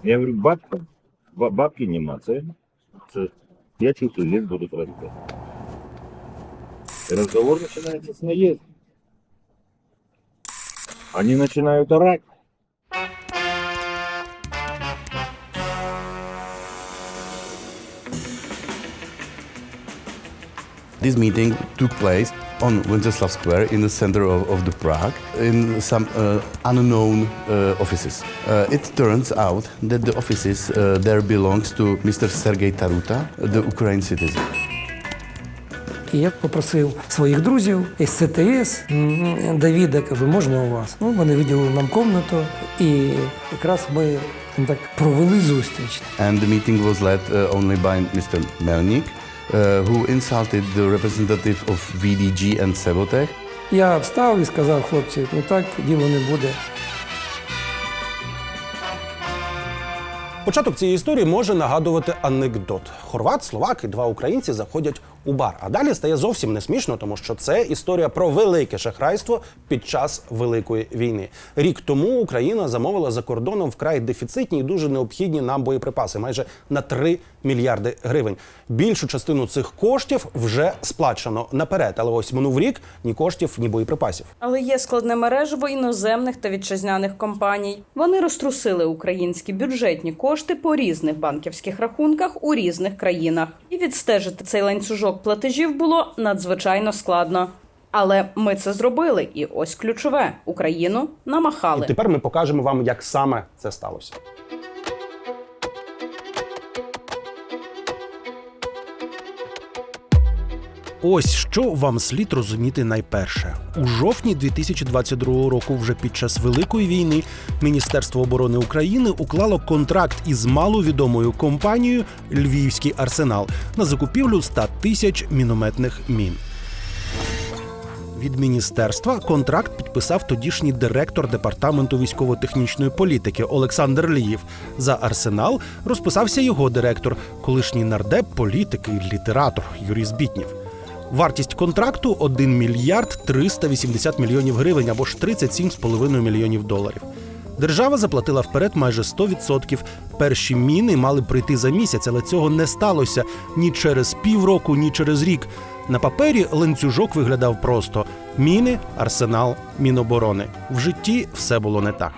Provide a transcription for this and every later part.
Я говорю, бабки нема, я чувствую, здесь будут расти. И разговор начинается с наезда. Они начинают орать. This meeting took place on Wenceslav Square in the center of the Prague in some unknown offices. It turns out that the offices there belongs to Mr. Sergei Taruta, the Ukrainian citizen. І я попросив своїх друзів із ЦТС, Давіда, кажу, можна у вас? Ну, вони виділили нам кімнату, і якраз ми так провели зустріч. And the meeting was led only by Mr. Melnik, who insulted the representative of VDG and Sevotech. Я встав і сказав, хлопці, ну так діло не буде. Початок цієї історії може нагадувати анекдот. Хорват, словак і два українці заходять у бар. А далі стає зовсім не смішно, тому що це історія про велике шахрайство під час Великої війни. Рік тому Україна замовила за кордоном вкрай дефіцитні і дуже необхідні нам боєприпаси, майже на 3 мільярди гривень. Більшу частину цих коштів вже сплачено наперед, але ось минув рік ні коштів, ні боєприпасів. Але є складне мережево іноземних та вітчизняних компаній. Вони розтрусили українські бюджетні кошти по різних банківських рахунках у різних країнах. І відстежити цей ланцюжок платежів було надзвичайно складно. Але ми це зробили, і ось ключове – Україну намахали. І тепер ми покажемо вам, як саме це сталося. Ось що вам слід розуміти найперше. У жовтні 2022 року, вже під час Великої війни, Міністерство оборони України уклало контракт із маловідомою компанією «Львівський арсенал» на закупівлю 100 тисяч мінометних мін. Від міністерства контракт підписав тодішній директор департаменту військово-технічної політики Олександр Ліїв. За арсенал розписався його директор, колишній нардеп, політик і літератор Юрій Збітнєв. Вартість контракту – 1 мільярд 380 мільйонів гривень або ж 37,5 мільйонів доларів. Держава заплатила вперед майже 100%. Перші міни мали прийти за місяць, але цього не сталося ні через півроку, ні через рік. На папері ланцюжок виглядав просто – міни, арсенал, Міноборони. В житті все було не так.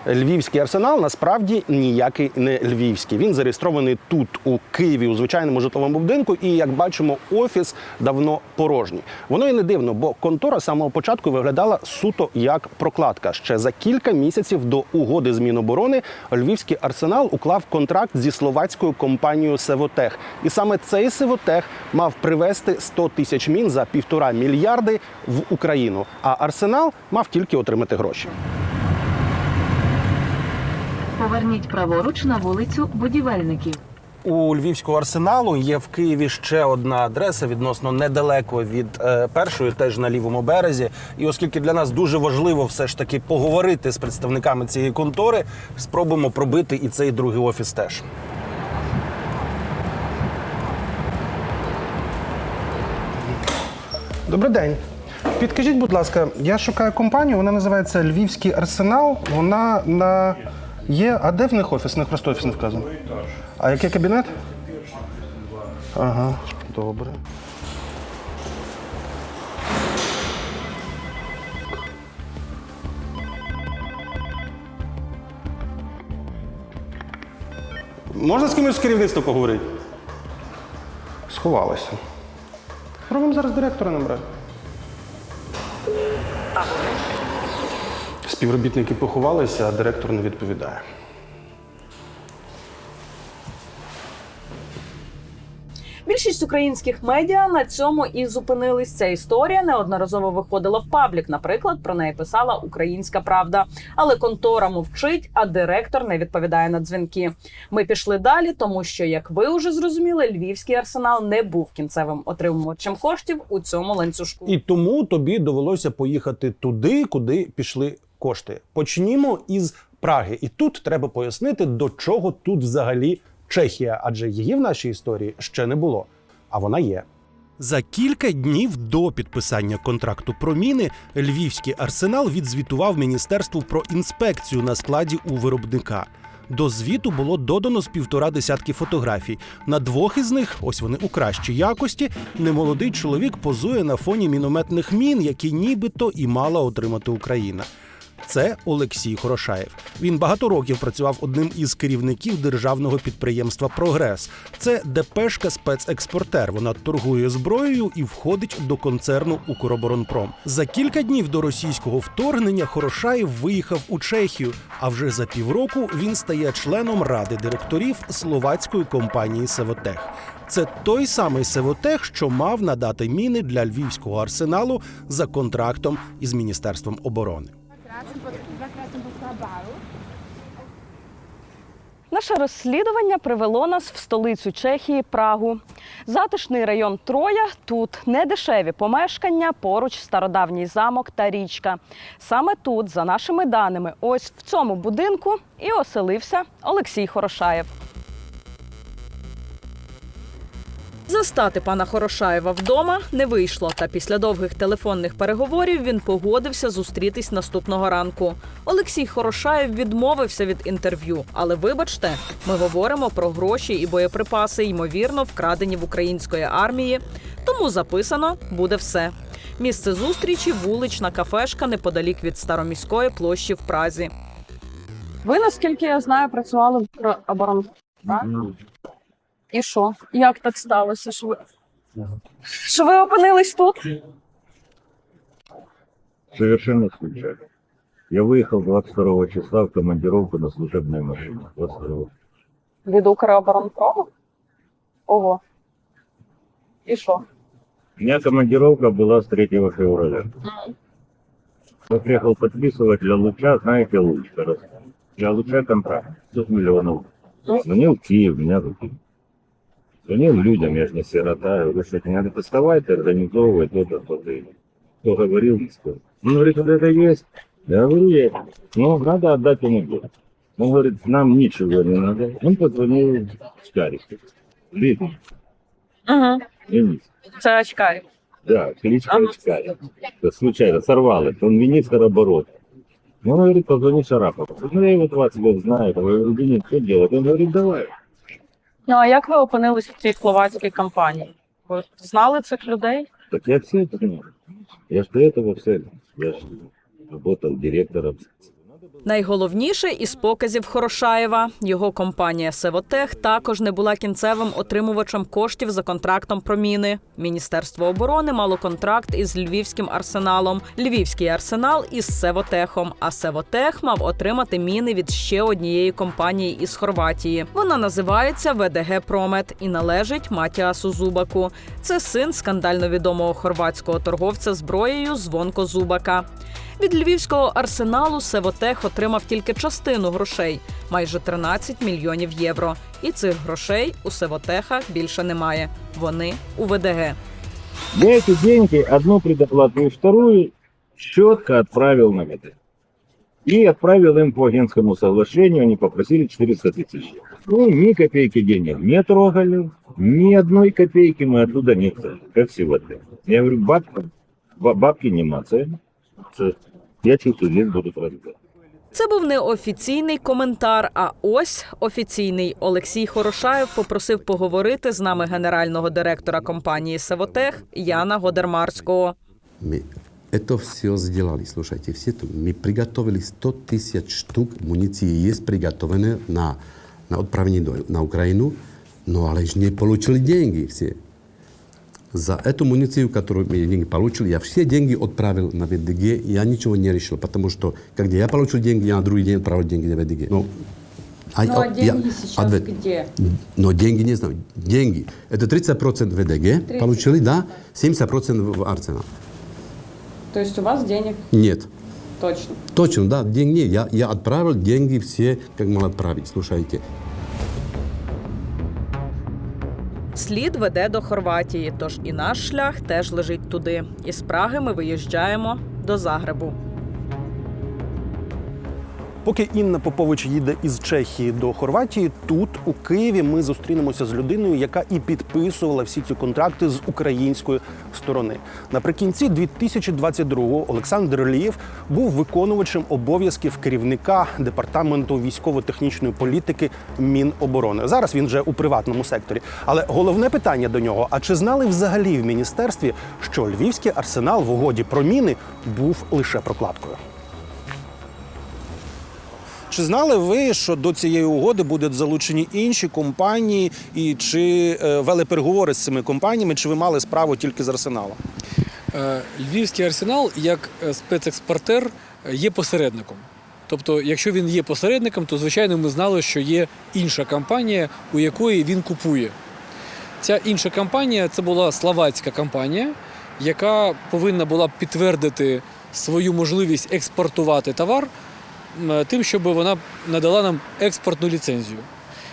Львівський арсенал насправді ніякий не львівський. Він зареєстрований тут, у Києві, у звичайному житловому будинку. І, як бачимо, офіс давно порожній. Воно і не дивно, бо контора з самого початку виглядала суто як прокладка. Ще за кілька місяців до угоди з Міноборони Львівський арсенал уклав контракт зі словацькою компанією «Севотех». І саме цей «Севотех» мав привезти 100 тисяч мін за 1,5 мільярди в Україну. А арсенал мав тільки отримати гроші. Поверніть праворуч на вулицю Будівельників. У Львівського арсеналу є в Києві ще одна адреса, відносно недалеко від першої, теж на лівому березі. І оскільки для нас дуже важливо все ж таки поговорити з представниками цієї контори, спробуємо пробити і цей другий офіс теж. Добрий день. Підкажіть, будь ласка, я шукаю компанію, вона називається «Львівський арсенал». Вона на... Є, а де в них офіс? В них просто офіс не вказано. А який кабінет? Ага, добре. Можна з кимось з керівництва поговорити? Сховалися. Пробуємо зараз директора набрати. Співробітники поховалися, а директор не відповідає. Більшість українських медіа на цьому і зупинились. Ця історія неодноразово виходила в паблік. Наприклад, про неї писала «Українська правда». Але контора мовчить, а директор не відповідає на дзвінки. Ми пішли далі, тому що, як ви вже зрозуміли, Львівський арсенал не був кінцевим отримувачем коштів у цьому ланцюжку. І тому тобі довелося поїхати туди, куди пішли кошти. Почнімо із Праги. І тут треба пояснити, до чого тут взагалі Чехія, адже її в нашій історії ще не було. А вона є. За кілька днів до підписання контракту про міни Львівський арсенал відзвітував міністерству про інспекцію на складі у виробника. До звіту було додано з 1,5 десятки фотографій. На 2 із них, ось вони у кращій якості, немолодий чоловік позує на фоні мінометних мін, які нібито і мала отримати Україна. Це Олексій Хорошаєв. Він багато років працював одним із керівників державного підприємства «Прогрес». Це ДПшка спецекспортер. Вона торгує зброєю і входить до концерну «Укроборонпром». За кілька днів до російського вторгнення Хорошаєв виїхав у Чехію, а вже за півроку він стає членом ради директорів словацької компанії «Севотех». Це той самий «Севотех», що мав надати міни для Львівського арсеналу за контрактом із Міністерством оборони. Наше розслідування привело нас в столицю Чехії – Прагу. Затишний район Троя, тут недешеві помешкання, поруч стародавній замок та річка. Саме тут, за нашими даними, ось в цьому будинку і оселився Олексій Хорошаєв. Застати пана Хорошаєва вдома не вийшло, та після довгих телефонних переговорів він погодився зустрітись наступного ранку. Олексій Хорошаєв відмовився від інтерв'ю, але вибачте, ми говоримо про гроші і боєприпаси, ймовірно, вкрадені в української армії, тому записано буде все. Місце зустрічі – вулична кафешка неподалік від Староміської площі в Празі. Ви, наскільки я знаю, працювали в оборонці, так? І що? Як так сталося, що ви опинились тут? Совершенно случайно. Я выехал 22 числа в командировку на служебной машине. 22. Від Укроборонпрому? Ого. І що? У меня командировка была с 3 февраля. Я приехал подписывать для Луча, знаете, Луч, для Луча контракт. 100 миллионов. Звонил в Киев, меня в Киев. Звонил людям, я же не сирота. Я говорю, что не надо доставать, организовывать, то-то. Кто говорил, не сказал. Он говорит, вот это есть. Я говорю, есть. Ну, надо отдать ему деньги. Он говорит, нам ничего не надо. Он позвонил Чкарику. Видно. Угу. Денис. Це Очкарів. Да, кличка Очкарик. Это случайно сорвал это. Он министр обороны. Он говорит, позвони Шарапову. Ну, я его 20 лет знаю. Я говорю, Денис, что делать? Он говорит, давай. Ну, а як ви опинились в цій словацькій компанії? Ви знали цих людей? Так я все это знаю. Я ж до этого все. Я ж работал директором. Найголовніше із показів Хорошаєва – його компанія «Севотех» також не була кінцевим отримувачем коштів за контрактом про міни. Міністерство оборони мало контракт із Львівським арсеналом, Львівський арсенал із «Севотехом», а «Севотех» мав отримати міни від ще однієї компанії із Хорватії. Вона називається «ВДГ Промет» і належить Матіасу Зубаку. Це син скандально відомого хорватського торговця зброєю Звонко Зубака. Від Львівського арсеналу «Севотех» отримав тільки частину грошей – майже 13 мільйонів євро. І цих грошей у «Севотеха» більше немає. Вони у ВДГ. Я эти деньги, одну предоплату и вторую, четко отправил на ВДГ. И отправил им по агентскому соглашению, они попросили 400 тысяч. Ну, ни копейки денег не трогали, ни одной копейки мы оттуда не взяли, как всего-то. Я говорю, бабки нема, це я чувствую, здесь будут разбирать. Це був неофіційний коментар, а ось офіційний. Олексій Хорошаєв попросив поговорити з нами генерального директора компанії «Севотех» Яна Годермарського. Мы это все сделали, слушайте, все тут. Мы приготовили 100 тысяч штук муниции, есть приготовлены на отправление на Украину, но але не получили деньги все. За эту муницию, которую мы деньги получили, я все деньги отправил на ВДГ, и я ничего не решил, потому что, когда я получил деньги, я на другой день отправил деньги на ВДГ. А деньги сейчас где? Но деньги не знаю. Деньги. Это 30% ВДГ получили, да, 70% в Арсенал. То есть у вас денег Нет. точно? Точно, да, деньги нет. Я отправил деньги все, как мало отправить, слушайте. Слід веде до Хорватії, тож і наш шлях теж лежить туди. Із Праги ми виїжджаємо до Загребу. Поки Інна Попович їде із Чехії до Хорватії, тут, у Києві, ми зустрінемося з людиною, яка і підписувала всі ці контракти з української сторони. Наприкінці 2022-го Олександр Рлієв був виконувачем обов'язків керівника Департаменту військово-технічної політики Міноборони. Зараз він вже у приватному секторі. Але головне питання до нього – а чи знали взагалі в міністерстві, що Львівський арсенал в угоді про міни був лише прокладкою? Чи знали ви, що до цієї угоди будуть залучені інші компанії, і чи вели переговори з цими компаніями, чи ви мали справу тільки з арсеналом? Львівський арсенал, як спецекспортер, є посередником. Тобто, якщо він є посередником, то, звичайно, ми знали, що є інша компанія, у якої він купує. Ця інша компанія – це була словацька компанія, яка повинна була підтвердити свою можливість експортувати товар тим, щоб вона надала нам експортну ліцензію.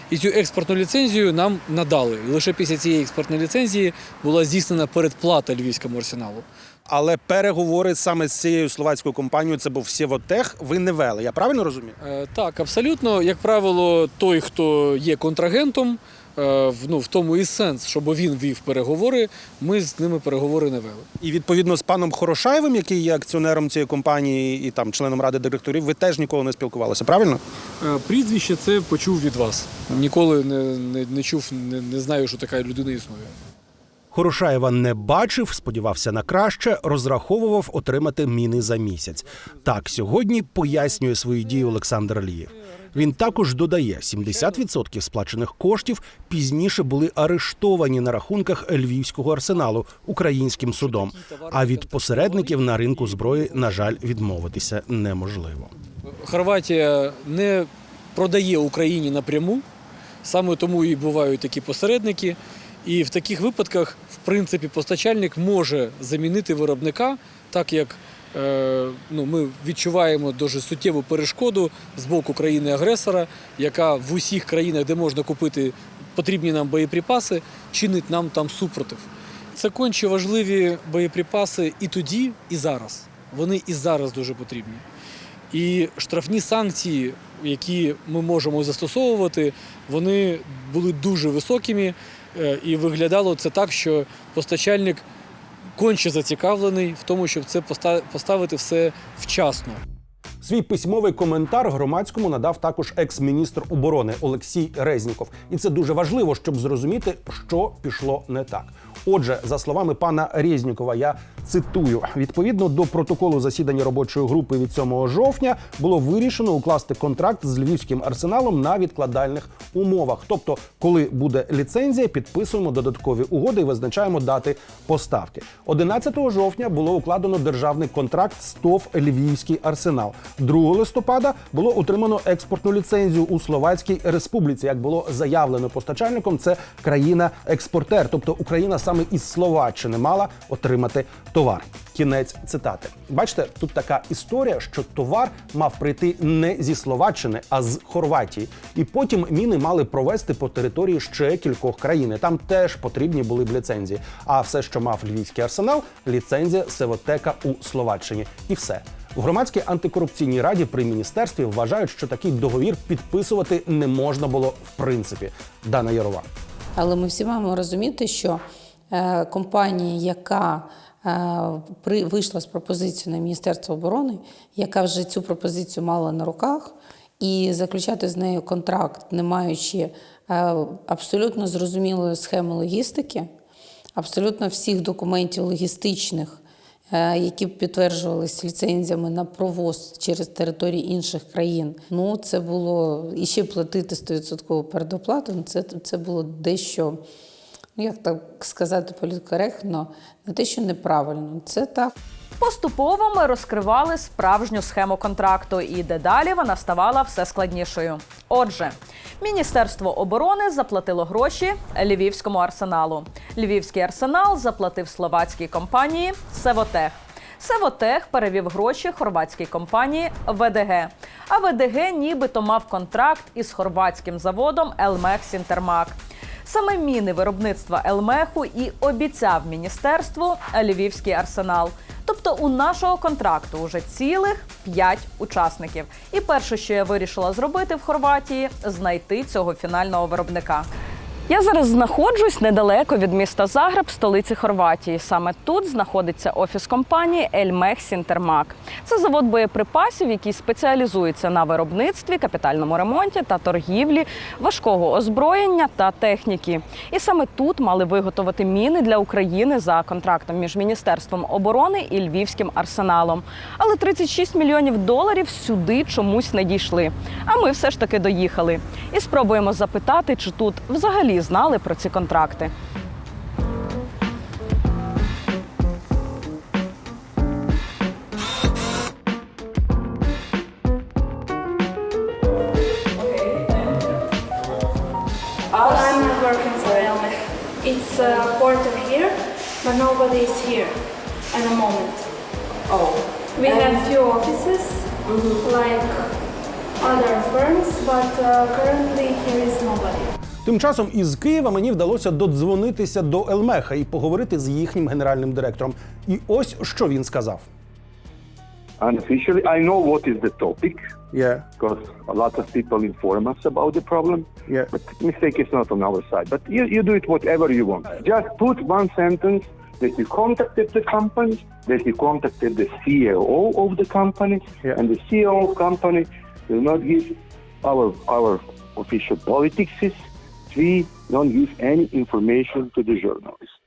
І цю експортну ліцензію нам надали. І лише після цієї експортної ліцензії була здійснена передплата Львівському арсеналу. Але переговори саме з цією словацькою компанією, це був Сєвотех, ви не вели. Я правильно розумію? Так, абсолютно. Як правило, той, хто є контрагентом, в тому і сенс, щоб він вів переговори, ми з ними переговори не вели. І відповідно з паном Хорошаєвим, який є акціонером цієї компанії і там членом ради директорів, ви теж ніколи не спілкувалися, правильно? Прізвище це почув від вас. Ніколи не чув, не знаю, що така людина існує. Хорошаєва не бачив, сподівався на краще, розраховував отримати міни за місяць. Так, сьогодні пояснює свої дії Олександр Рлієв. Він також додає, 70% сплачених коштів пізніше були арештовані на рахунках Львівського арсеналу українським судом. А від посередників на ринку зброї, на жаль, відмовитися неможливо. Хорватія не продає Україні напряму, саме тому і бувають такі посередники. І в таких випадках, в принципі, постачальник може замінити виробника, так як ми відчуваємо дуже суттєву перешкоду з боку країни-агресора, яка в усіх країнах, де можна купити потрібні нам боєприпаси, чинить нам там супротив. Це конче важливі боєприпаси і тоді, і зараз. Вони і зараз дуже потрібні. І штрафні санкції, які ми можемо застосовувати, вони були дуже високими, і виглядало це так, що постачальник конче зацікавлений в тому, щоб це поставити все вчасно. Свій письмовий коментар громадському надав також екс-міністр оборони Олексій Резніков. І це дуже важливо, щоб зрозуміти, що пішло не так. Отже, за словами пана Резнікова, я цитую, відповідно до протоколу засідання робочої групи від 7 жовтня було вирішено укласти контракт з Львівським арсеналом на відкладальних умовах. Тобто, коли буде ліцензія, підписуємо додаткові угоди і визначаємо дати поставки. 11 жовтня було укладено державний контракт з ТОВ «Львівський арсенал». 2 листопада було отримано експортну ліцензію у Словацькій Республіці. Як було заявлено постачальником, це країна-експортер, тобто Україна саме із Словаччини мала отримати товар. Кінець цитати. Бачите, тут така історія, що товар мав прийти не зі Словаччини, а з Хорватії. І потім міни мали провести по території ще кількох країн. Там теж потрібні були б ліцензії. А все, що мав Львівський арсенал, ліцензія Севотека у Словаччині. І все. У громадській антикорупційній раді при міністерстві вважають, що такий договір підписувати не можна було в принципі. Дана Ярова. Але ми всі маємо розуміти, що компанія, яка вийшла з пропозицією на Міністерство оборони, яка вже цю пропозицію мала на руках, і заключати з нею контракт, не маючи абсолютно зрозумілої схеми логістики, абсолютно всіх документів логістичних, які б підтверджувалися ліцензіями на провоз через території інших країн. Це було, і ще платити 100% передоплату, це було дещо, як так сказати політкоректно, не те, що неправильно, це так. Поступово ми розкривали справжню схему контракту, і дедалі вона ставала все складнішою. Отже, Міністерство оборони заплатило гроші Львівському арсеналу. Львівський арсенал заплатив словацькій компанії «Севотех». «Севотех» перевів гроші хорватській компанії «ВДГ». А «ВДГ» нібито мав контракт із хорватським заводом «Елмех Сінтермак». Саме міни виробництва «Елмеху» і обіцяв міністерству Львівський арсенал. Тобто у нашого контракту вже цілих 5 учасників. І перше, що я вирішила зробити в Хорватії – знайти цього фінального виробника. Я зараз знаходжусь недалеко від міста Загреб, столиці Хорватії. Саме тут знаходиться офіс компанії Elmech Sintermag. Це завод боєприпасів, який спеціалізується на виробництві, капітальному ремонті та торгівлі важкого озброєння та техніки. І саме тут мали виготовити міни для України за контрактом між Міністерством оборони і Львівським арсеналом. Але 36 мільйонів доларів сюди чомусь не дійшли. А ми все ж таки доїхали. І спробуємо запитати, чи тут взагалі знали про ці контракти. I'm working for Elmech. It's a quarter here, but nobody is here at the moment. Oh. We have few offices, like other firms, but currently here is nobody. Тим часом із Києва мені вдалося додзвонитися до Елмеха і поговорити з їхнім генеральним директором. І ось що він сказав. Unofficially, I know what is the topic. Yeah. Because a lot of people inform us about the problem. Yeah. But mistake is not on our side. But you do it whatever you want. Just put one sentence that you contacted the company, that you contacted the CEO of the company, Yeah. and the CEO of company will not give our official politics. We don't give any information to the journalists.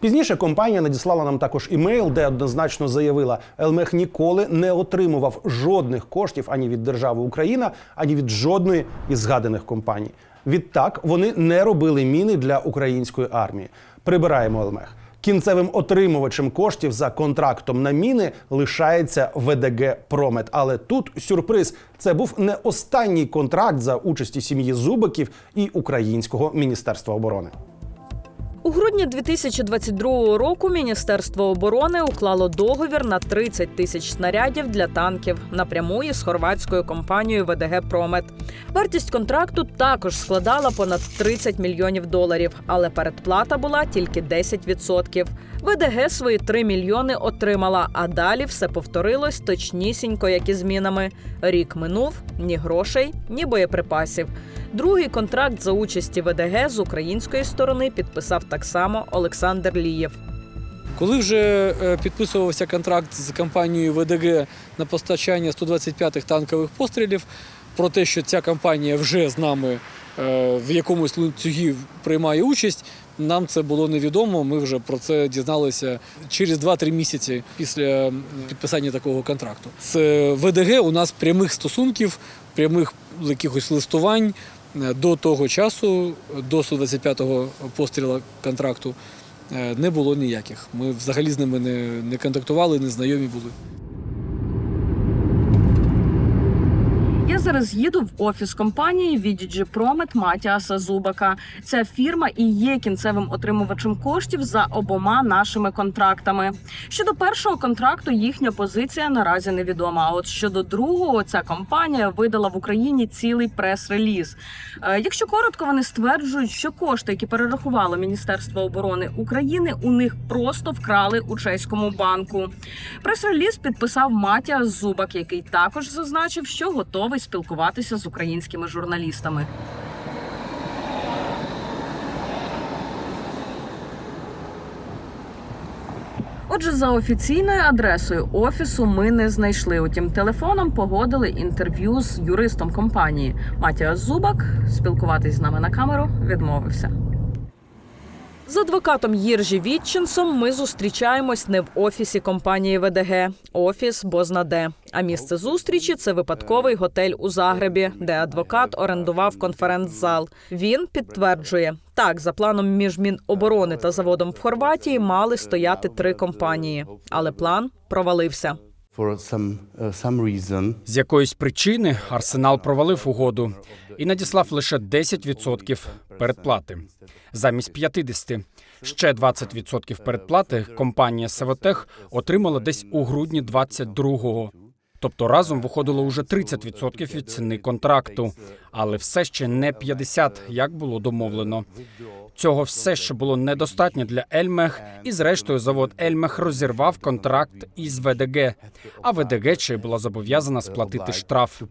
Пізніше компанія надіслала нам також імейл, де однозначно заявила, Елмех ніколи не отримував жодних коштів ані від держави Україна, ані від жодної із згаданих компаній. Відтак, вони не робили міни для української армії. Прибираємо Елмех. Кінцевим отримувачем коштів за контрактом на міни лишається ВДГ «Промет». Але тут сюрприз – це був не останній контракт за участі сім'ї Зубаків і Українського Міністерства оборони. У грудні 2022 року Міністерство оборони уклало договір на 30 тисяч снарядів для танків напряму із хорватською компанією ВДГ «Промет». Вартість контракту також складала понад 30 мільйонів доларів, але передплата була тільки 10%. ВДГ свої 3 мільйони отримала, а далі все повторилось точнісінько, як і змінами. Рік минув – ні грошей, ні боєприпасів. Другий контракт за участі ВДГ з української сторони підписав так само Олександр Лієв. Коли вже підписувався контракт з компанією ВДГ на постачання 125-х танкових пострілів, про те, що ця компанія вже з нами в якомусь ланцюгі приймає участь, нам це було невідомо, ми вже про це дізналися через 2-3 місяці після підписання такого контракту. З ВДГ у нас прямих стосунків, прямих якихось листувань до того часу, до 125-го постріла контракту, не було ніяких. Ми взагалі з ними не контактували, не знайомі були. Я зараз їду в офіс компанії VDG Promet Матіаса Зубака. Ця фірма і є кінцевим отримувачем коштів за обома нашими контрактами. Щодо першого контракту їхня позиція наразі невідома. А от щодо другого, ця компанія видала в Україні цілий прес-реліз. Якщо коротко, вони стверджують, що кошти, які перерахувало Міністерство оборони України, у них просто вкрали у чеському банку. Прес-реліз підписав Матіас Зубак, який також зазначив, що готовий спілкуватися з українськими журналістами. Отже, за офіційною адресою офісу ми не знайшли. Утім, телефоном погодили інтерв'ю з юристом компанії. Матіас Зубак спілкуватись з нами на камеру відмовився. З адвокатом Єржі Вітченсом ми зустрічаємось не в офісі компанії ВДГ. Офіс бозна-де. А місце зустрічі – це випадковий готель у Загребі, де адвокат орендував конференц-зал. Він підтверджує, так, за планом між Міноборони та заводом в Хорватії мали стояти 3 компанії. Але план провалився. З якоїсь причини Арсенал провалив угоду і надіслав лише 10% передплати. Замість 50%. Ще 20% передплати компанія Севотех отримала десь у грудні 22-го. Тобто разом виходило уже 30% від ціни контракту. Але все ще не 50%, як було домовлено. Цього все ще було недостатньо для Ельмех, і зрештою завод Ельмех розірвав контракт із ВДГ, а ВДГ ще була зобов'язана сплатити штраф.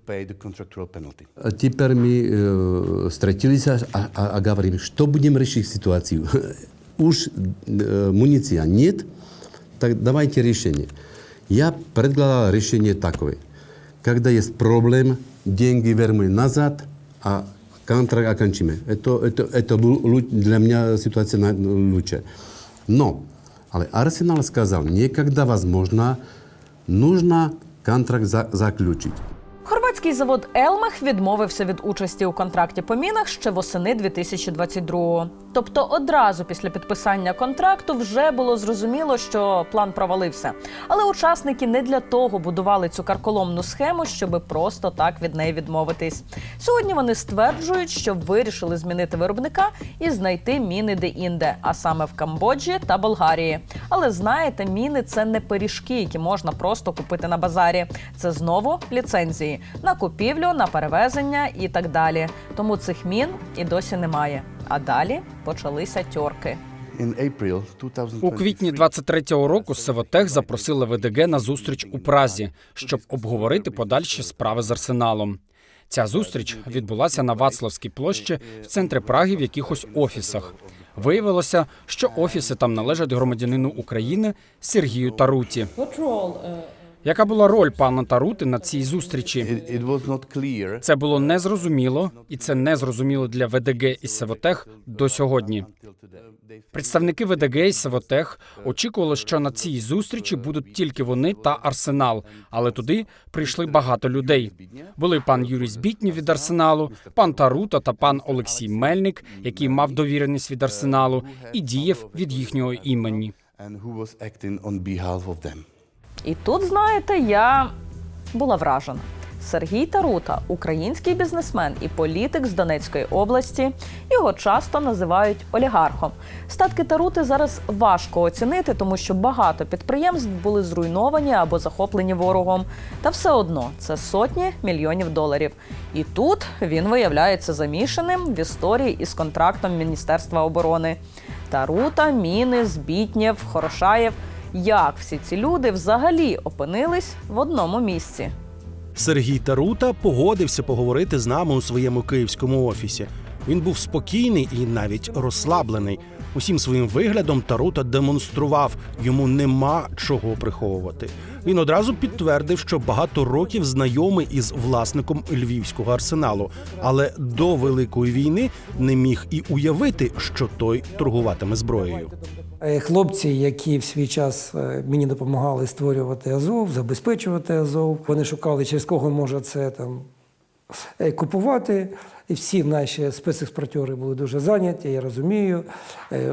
Теперь мы встретились, а говорим, что будем решить ситуацию. Уж муниция нет, так давайте решение. Я предлагал решение такое. Когда есть проблема, деньги вернем назад, а контракт окончим. Это для меня ситуация лучше. Но, але Арсенал сказал, никогда возможно, нужно контракт заключить. Хорватський завод «Елмех» відмовився від участі у контракті по мінах ще восени 2022-го. Тобто одразу після підписання контракту вже було зрозуміло, що план провалився. Але учасники не для того будували цю карколомну схему, щоб просто так від неї відмовитись. Сьогодні вони стверджують, що вирішили змінити виробника і знайти міни де-інде, а саме в Камбоджі та Болгарії. Але знаєте, міни – це не пиріжки, які можна просто купити на базарі. Це знову ліцензії на купівлю, на перевезення і так далі. Тому цих мін і досі немає. А далі почалися тьорки. У квітні 23-го року Севотех запросила ВДГ на зустріч у Празі, щоб обговорити подальші справи з Арсеналом. Ця зустріч відбулася на Вацлавській площі в центрі Праги в якихось офісах. Виявилося, що офіси там належать громадянину України Сергію Таруті. Яка була роль пана Тарути на цій зустрічі? Це було незрозуміло, і це незрозуміло для ВДГ і Севотех до сьогодні. Представники ВДГ і Севотех очікували, що на цій зустрічі будуть тільки вони та Арсенал, але туди прийшли багато людей. Були пан Юрій Збітнів від Арсеналу, пан Тарута та пан Олексій Мельник, який мав довіреність від Арсеналу і діяв від їхнього імені. І тут, знаєте, я була вражена. Сергій Тарута – український бізнесмен і політик з Донецької області. Його часто називають олігархом. Статки Тарути зараз важко оцінити, тому що багато підприємств були зруйновані або захоплені ворогом. Та все одно це сотні мільйонів доларів. І тут він виявляється замішаним в історії із контрактом Міністерства оборони. Тарута, Міни, Збітнєв, Хорошаєв – як всі ці люди взагалі опинились в одному місці? Сергій Тарута погодився поговорити з нами у своєму київському офісі. Він був спокійний і навіть розслаблений. Усім своїм виглядом Тарута демонстрував, йому нема чого приховувати. Він одразу підтвердив, що багато років знайомий із власником львівського арсеналу, але до Великої війни не міг і уявити, що той торгуватиме зброєю. Хлопці, які в свій час мені допомагали створювати Азов, забезпечувати Азов, вони шукали, через кого може це там купувати. І всі наші спецекспортери були дуже зайняті, я розумію.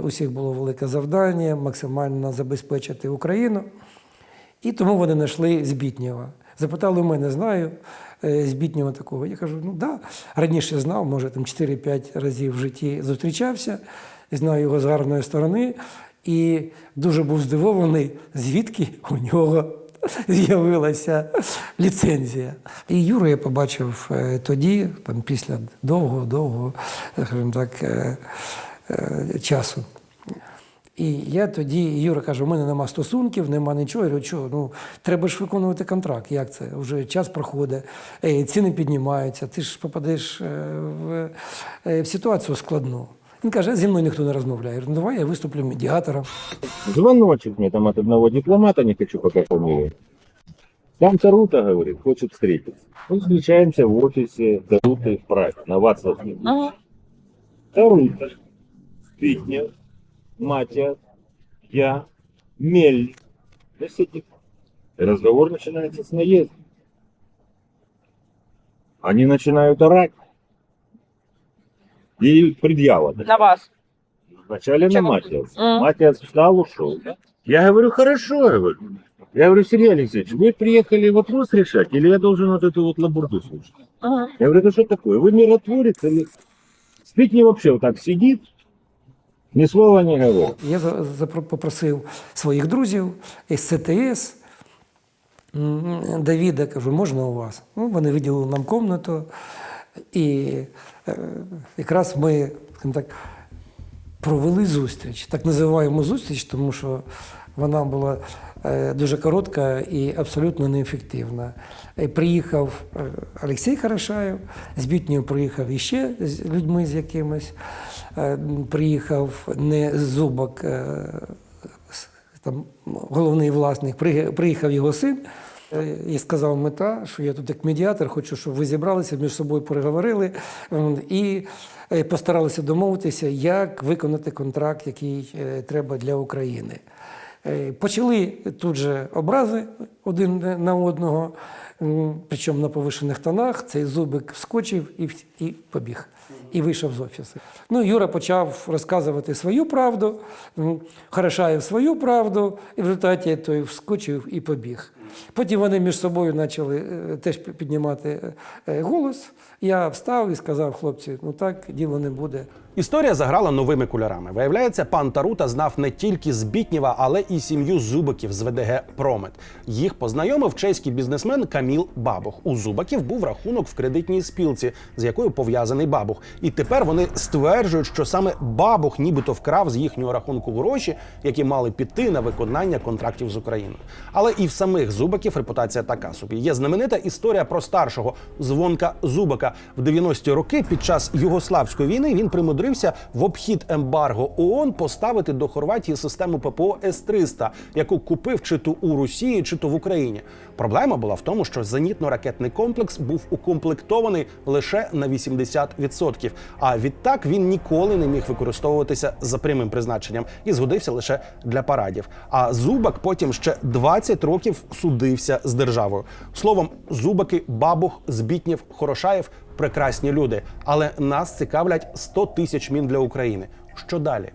Усіх було велике завдання максимально забезпечити Україну. І тому вони знайшли Збітнєва. Запитали у мене, знаю Збітнєва такого. Я кажу, ну да, раніше знав, може там 4-5 разів в житті зустрічався, знаю його з гарної сторони. І дуже був здивований, звідки у нього з'явилася ліцензія. І Юру я побачив тоді, там, після довго, скажімо так, часу. І я тоді, Юра каже, у мене нема стосунків, нема нічого. Я говорю, що, ну, треба ж виконувати контракт. Як це? Вже час проходить, ціни піднімаються, ти ж попадеш в ситуацію складну. Він каже, зі мною ніхто не розмовляє. Я говорю, давай я виступлю медіатором. Звоночек мне там от одного дипломата, не хочу пока фамилию. Там Тарута, говорит, хочет встретиться. Мы встречаемся в офисе Таруты в Праге, на Вацлавской. Тарута, Збітнєв, Матя, я, Мельник. И разговор начинается с наезда. Они начинают орать. И предъява. На вас. Вначале на Матиас. Матиас встал, ушел. Я говорю, хорошо, говорю. Я говорю, Сергей Алексеевич, вы приехали вопрос решать, или я должен вот эту вот лабурду слушать? Я говорю, это что такое? Вы миротворец или... Збітнєв вообще вот так сидит, ні слова не говорить. Я попросив своїх друзів із СТС, Давіда, кажу, можна у вас? Ну, вони виділили нам кімнату, і якраз ми, скажімо так, провели зустріч. Так називаємо зустріч, тому що вона була дуже коротка і абсолютно неефективна. Приїхав Олексій Хорошаєв, з Бітнього приїхав іще з людьми з якимось. Приїхав не Зубак, там, головний власник, приїхав його син. І сказав: мета, що я тут як медіатор, хочу, щоб ви зібралися, між собою переговорили і постаралися домовитися, як виконати контракт, який треба для України. Почали тут же образи один на одного, причому на повишених тонах. Цей Зубик вскочив і побіг. І вийшов з офісу. Ну, Юра почав розказувати свою правду, Хорошаєв свою правду, і в результаті той вскочив і побіг. Потім вони між собою почали теж піднімати голос. Я встав і сказав: хлопці, ну так діло не буде. Історія заграла новими кольорами. Виявляється, пан Тарута знав не тільки Збітнєва, але і сім'ю Зубаків з ВДГ «Промет». Їх познайомив чеський бізнесмен Каміл Бабух. У Зубаків був рахунок в кредитній спілці, з якою пов'язаний Бабух. І тепер вони стверджують, що саме Бабух нібито вкрав з їхнього рахунку гроші, які мали піти на виконання контрактів з Україною. Але і в самих Зубаків репутація така собі. Є знаменита історія про старшого Звонка Зубака. В 90-ті роки під час Югославської війни він примудрився в обхід ембарго ООН поставити до Хорватії систему ППО С-300, яку купив чи то у Росії, чи то в Україні. Проблема була в тому, що зенітно-ракетний комплекс був укомплектований лише на 80%, а відтак він ніколи не міг використовуватися за прямим призначенням і згодився лише для парадів. А Зубак потім ще 20 років судився з державою. Словом, Зубаки, Бабух, Збітнєв, Хорошаєв – прекрасні люди, але нас цікавлять 100 тисяч мін для України. Що далі?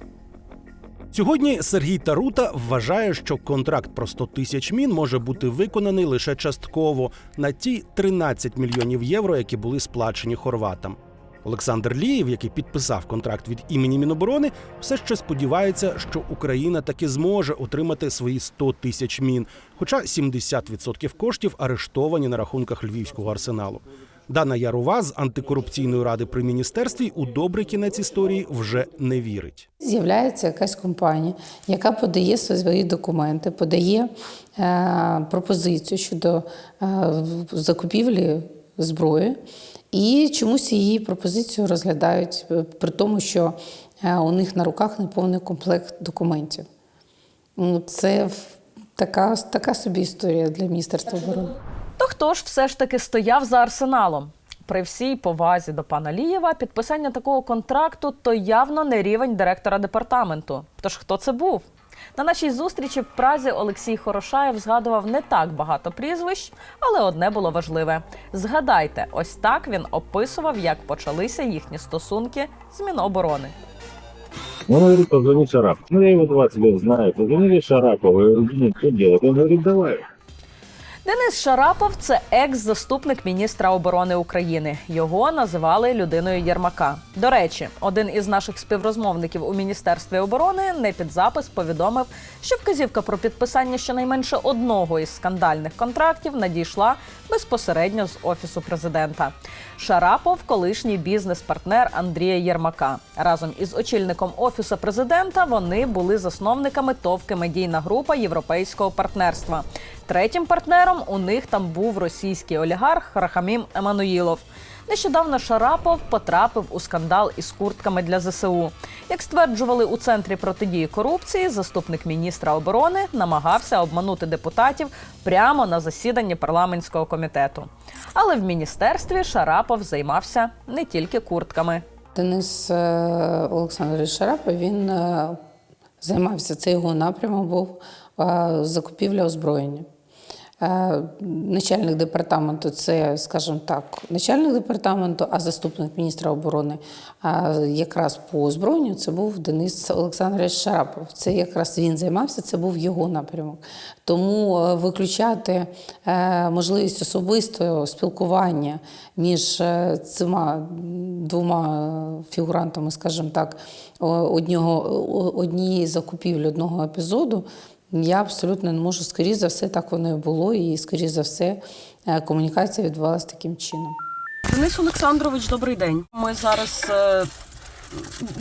Сьогодні Сергій Тарута вважає, що контракт про 100 тисяч мін може бути виконаний лише частково на ті 13 мільйонів євро, які були сплачені хорватам. Олександр Лієв, який підписав контракт від імені Міноборони, все ще сподівається, що Україна таки зможе отримати свої 100 тисяч мін, хоча 70% коштів арештовані на рахунках Львівського арсеналу. Дана Ярова з антикорупційної ради при міністерстві у добрий кінець історії вже не вірить. З'являється якась компанія, яка подає свої документи, подає пропозицію щодо закупівлі зброї, і чомусь її пропозицію розглядають, при тому, що у них на руках неповний комплект документів. Це така собі історія для Міністерства оборони. То хто ж все ж таки стояв за арсеналом? При всій повазі до пана Лієва, підписання такого контракту – то явно не рівень директора департаменту. Тож хто це був? На нашій зустрічі в Празі Олексій Хорошаєв згадував не так багато прізвищ, але одне було важливе. Згадайте, ось так він описував, як почалися їхні стосунки з Міноборони. Он говорит: позвони Шарапову. Ну, я его 20 лет знаю. Позвонили Шарапову. Я говорю: ну, что делать? Он говорит: давай. Денис Шарапов – це екс-заступник міністра оборони України. Його називали людиною Єрмака. До речі, один із наших співрозмовників у Міністерстві оборони не під запис повідомив, що вказівка про підписання щонайменше одного із скандальних контрактів надійшла безпосередньо з Офісу президента. Шарапов – колишній бізнес-партнер Андрія Єрмака. Разом із очільником Офісу президента вони були засновниками ТОВ «Медійна група Європейського партнерства». Третім партнером у них там був російський олігарх Рахамім Еммануїлов. Нещодавно Шарапов потрапив у скандал із куртками для ЗСУ. Як стверджували у Центрі протидії корупції, заступник міністра оборони намагався обманути депутатів прямо на засіданні парламентського комітету. Але в міністерстві Шарапов займався не тільки куртками. Денис Олександрович Шарапов, він займався, це його напрямок був закупівля озброєння. Начальник департаменту – це, скажімо так, начальник департаменту, а заступник міністра оборони якраз по озброєнню це був Денис Олександрович Шарапов. Це якраз він займався, це був його напрямок. Тому виключати можливість особистого спілкування між цими двома фігурантами, скажімо так, однієї закупівлі, одного епізоду, я абсолютно не можу. Скоріше за все, так воно і було, і скоріше за все комунікація відбувалася таким чином. Денис Олександрович, добрий день. Ми зараз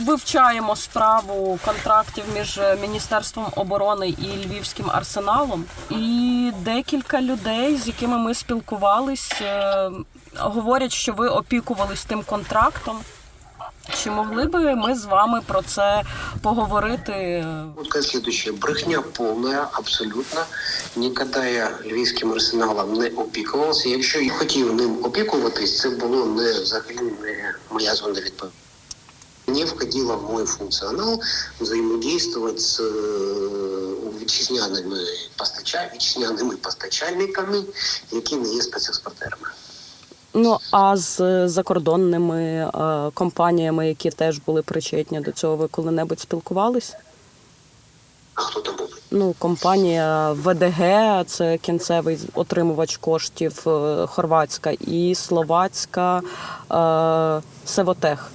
вивчаємо справу контрактів між Міністерством оборони і Львівським арсеналом. І декілька людей, з якими ми спілкувались, говорять, що ви опікувались тим контрактом. Чи могли би ми з вами про це поговорити? Вот сказать следующее. Брехня полная, абсолютно. Ніколи я Львівським арсеналом не опікувався. Якщо я хотів ним опікуватись, це було взагалі не моя зона відповідальності. Не входило в мой функціонал взаємодействовать з вітчизняними постачальниками, які не є спецекспортерами. Ну, а з закордонними компаніями, які теж були причетні до цього, ви коли-небудь спілкувались? А хто там був? Ну, компанія ВДГ, це кінцевий отримувач коштів, хорватська, і словацька Севотех.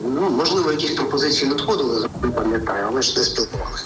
Ну, можливо, якісь пропозиції надходили, не пам'ятаю, але ж не спілкувалися.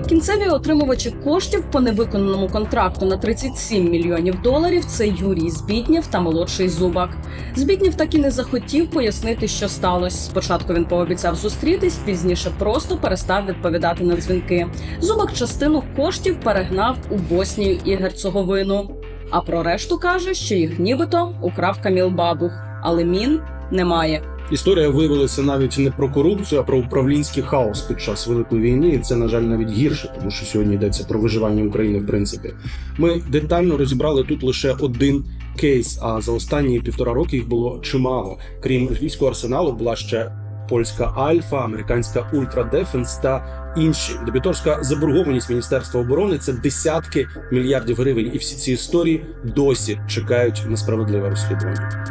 Кінцеві отримувачі коштів по невиконаному контракту на $37 мільйонів – це Юрій Збітнєв та молодший Зубак. Збітнєв так і не захотів пояснити, що сталося. Спочатку він пообіцяв зустрітись, пізніше просто перестав відповідати на дзвінки. Зубак частину коштів перегнав у Боснію і Герцеговину. А про решту каже, що їх нібито украв Каміл Бабух. Але мін немає. Історія виявилася навіть не про корупцію, а про управлінський хаос під час Великої війни. І це, на жаль, навіть гірше, тому що сьогодні йдеться про виживання України в принципі. Ми детально розібрали тут лише один кейс, а за останні 1,5 роки їх було чимало. Крім Львівського арсеналу, була ще польська Альфа, американська Ультра Дефенс та інші. Дебіторська заборгованість Міністерства оборони – це десятки мільярдів гривень. І всі ці історії досі чекають на справедливе розслідування.